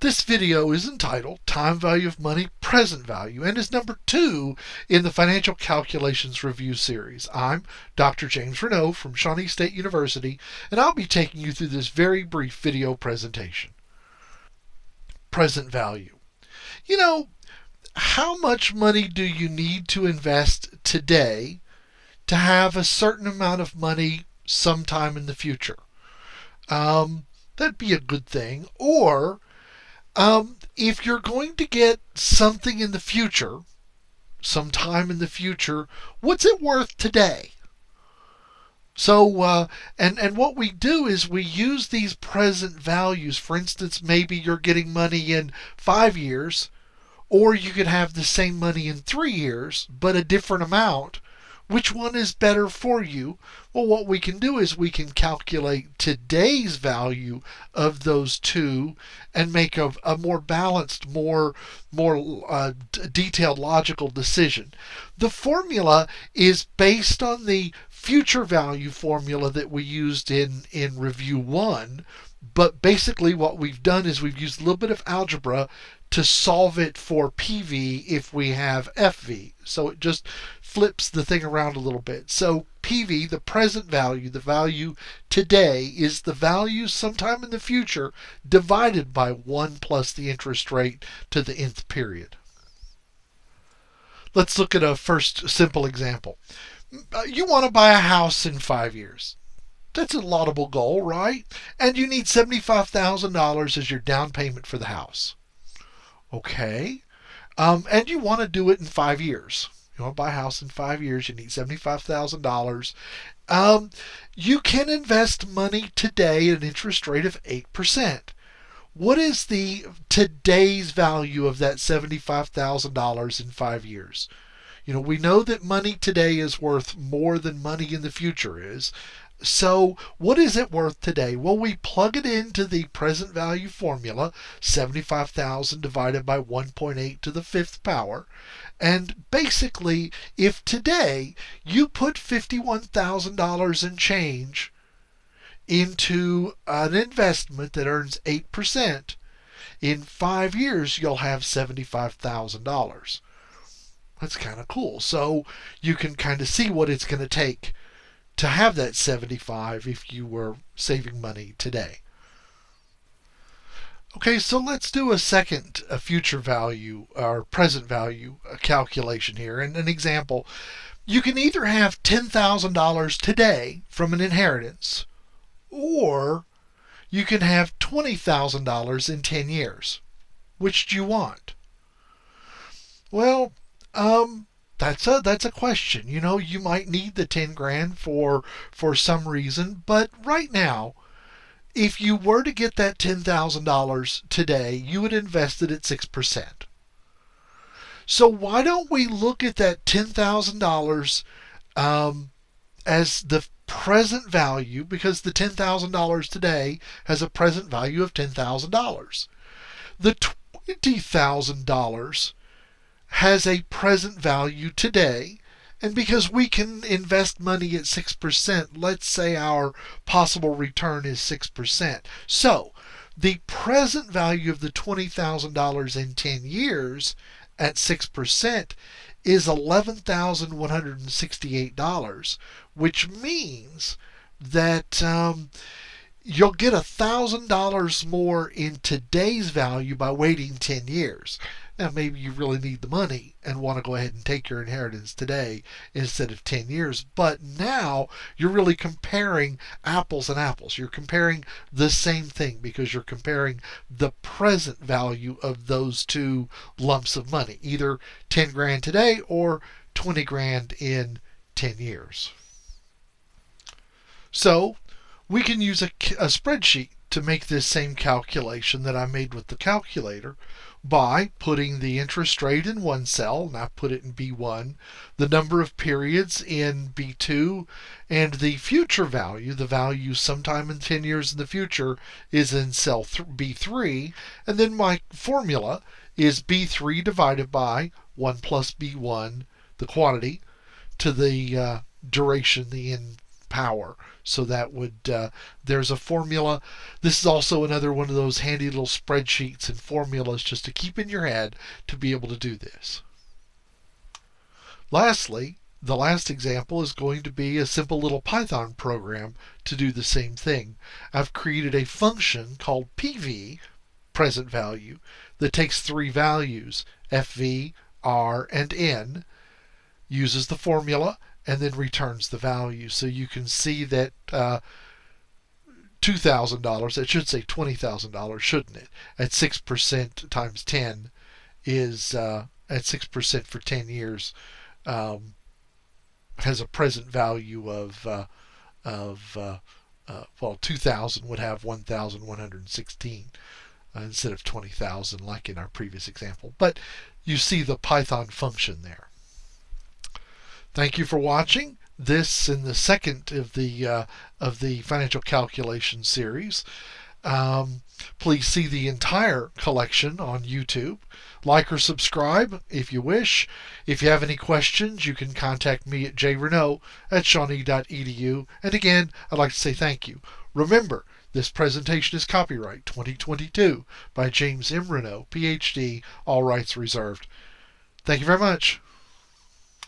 This video is entitled Time Value of Money, Present Value, and is number 2 in the Financial Calculations Review series. I'm Dr. James Renaud from Shawnee State University, and I'll be taking you through this very brief video presentation. Present value. You know, how much money do you need to invest today to have a certain amount of money sometime in the future? That'd be a good thing. Or if you're going to get something in the future, sometime in the future, what's it worth today? So, and what we do is we use these present values. For instance, maybe you're getting money in 5 years, or you could have the same money in 3 years, but a different amount. Which one is better for you? Well, what we can do is we can calculate today's value of those two and make a more balanced, more detailed, logical decision. The formula is based on the future value formula that we used in Review 1, but basically what we've done is we've used a little bit of algebra to solve it for PV if we have FV. So it just flips the thing around a little bit. So PV, the present value, the value today, is the value sometime in the future divided by 1 plus the interest rate to the nth period. Let's look at a first simple example. You want to buy a house in 5 years. That's a laudable goal, right? And you need $75,000 as your down payment for the house. Okay. And you want to do it in 5 years. You want to buy a house in 5 years, you need $75,000. You can invest money today at an interest rate of 8%. What is the today's value of that $75,000 in 5 years? You know, we know that money today is worth more than money in the future is. So what is it worth today? Well, we plug it into the present value formula, 75,000 divided by 1.8 to the 5th power. And basically, if today you put $51,000 in change into an investment that earns 8%, in 5 years you'll have $75,000. That's kind of cool. So you can kind of see what it's going to take to have that 75 if you were saving money today. Okay, so let's do a future value or present value calculation here. And an example, you can either have $10,000 today from an inheritance, or you can have $20,000 in 10 years. Which do you want? Well, that's a question. You know, you might need the 10 grand for some reason, but right now, if you were to get that $10,000 today, you would invest it at 6%. So why don't we look at that $10,000 as the present value, because the $10,000 today has a present value of $10,000. The $20,000 has a present value today, and because we can invest money at 6%, let's say our possible return is 6%. So the present value of the $20,000 in 10 years at 6% is $11,168, which means that you'll get $1,000 more in today's value by waiting 10 years. Now, maybe you really need the money and want to go ahead and take your inheritance today instead of 10 years. But now you're really comparing apples and apples. You're comparing the same thing because you're comparing the present value of those two lumps of money, either 10 grand today or 20 grand in 10 years. So we can use a spreadsheet to make this same calculation that I made with the calculator by putting the interest rate in one cell, and I put it in B1, the number of periods in B2, and the future value, the value sometime in 10 years in the future, is in cell B3, and then my formula is B3 divided by 1 plus B1, the quantity, to the duration, the n power. So that would, there's a formula. This is also another one of those handy little spreadsheets and formulas just to keep in your head to be able to do this. Lastly, the last example is going to be a simple little Python program to do the same thing. I've created a function called PV, present value, that takes three values, FV, R, and N, uses the formula, and then returns the value. So you can see that $2,000, it should say $20,000, shouldn't it? At 6% times 10 is, at 6% for 10 years, has a present value of well, 2,000 would have 1,116 instead of 20,000 like in our previous example. But you see the Python function there. Thank you for watching this in the second of the financial calculation series. Please see the entire collection on YouTube. Like or subscribe if you wish. If you have any questions, you can contact me at jrenault@shawnee.edu. And again, I'd like to say thank you. Remember, this presentation is copyright 2022 by James M. Renault, PhD, all rights reserved. Thank you very much.